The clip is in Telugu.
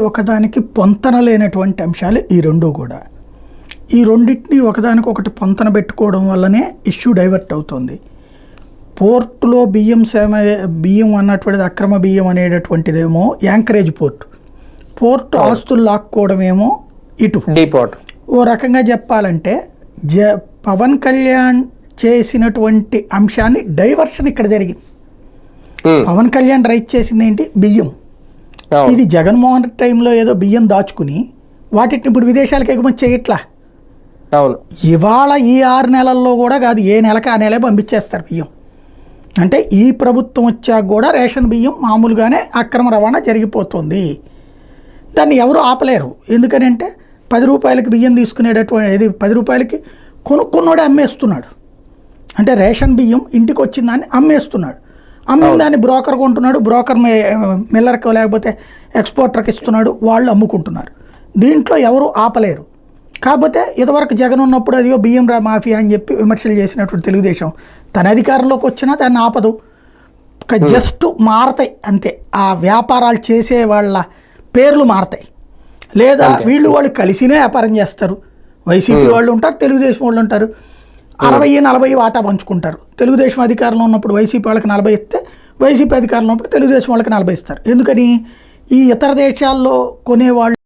ఒకదానికి పొంతన లేనటువంటి అంశాలు ఈ రెండు కూడా. ఈ రెండింటిని ఒకదానికొకటి పొంతన పెట్టుకోవడం వల్లనే ఇష్యూ డైవర్ట్ అవుతుంది. పోర్టులో బియ్యం అన్నటువంటిది అక్రమ బియ్యం అనేటటువంటిదేమో యాంకరేజ్ పోర్టు ఆస్తులు లాక్కోవడమేమో ఇటు డీపోర్ట్. ఓ రకంగా చెప్పాలంటే పవన్ కళ్యాణ్ చేసినటువంటి అంశాన్ని డైవర్షన్ ఇక్కడ జరిగింది. పవన్ కళ్యాణ్ రైట్ చేసింది ఏంటి? బియ్యం. ఇది జగన్మోహన్ టైంలో ఏదో బియ్యం దాచుకుని వాటిని ఇప్పుడు విదేశాలకు ఎగుమతి చేయట్లా. ఇవాళ ఈ 6 నెలల్లో కూడా కాదు, ఏ నెలకి ఆ నెలే పంపించేస్తారు బియ్యం. అంటే ఈ ప్రభుత్వం వచ్చాక కూడా రేషన్ బియ్యం మామూలుగానే అక్రమ రవాణా జరిగిపోతుంది. దాన్ని ఎవరు ఆపలేరు. ఎందుకనంటే 10 రూపాయలకి బియ్యం తీసుకునేటటువంటి 10 రూపాయలకి కొనుక్కున్నోడే అమ్మేస్తున్నాడు. అంటే రేషన్ బియ్యం ఇంటికి వచ్చిన దాన్ని అమ్మేస్తున్నాడు. అమ్మిన దాన్ని బ్రోకర్ కొంటున్నాడు, బ్రోకర్ మిల్లర్కి లేకపోతే ఎక్స్పోర్టర్కి ఇస్తున్నాడు, వాళ్ళు అమ్ముకుంటున్నారు. దీంట్లో ఎవరు ఆపలేరు. కాకపోతే ఇదివరకు జగన్ ఉన్నప్పుడు అదిగో బియ్యం మాఫియా అని చెప్పి విమర్శలు చేసినటువంటి తెలుగుదేశం తన అధికారంలోకి వచ్చినా దాన్ని ఆపదు. జస్ట్ మారతాయి అంతే. ఆ వ్యాపారాలు చేసే వాళ్ళ పేర్లు మారతాయి. లేదా వాళ్ళు కలిసినే వ్యాపారం చేస్తారు. వైసీపీ వాళ్ళు ఉంటారు, తెలుగుదేశం వాళ్ళు ఉంటారు. 60-40 వాటా పంచుకుంటారు. తెలుగుదేశం అధికారంలో ఉన్నప్పుడు వైసీపీ వాళ్ళకి 40 ఇస్తే, వైసీపీ అధికారంలో ఉన్నప్పుడు తెలుగుదేశం వాళ్ళకి 40 ఇస్తారు. ఎందుకని? ఈ ఇతర దేశాల్లో కొనేవాళ్ళు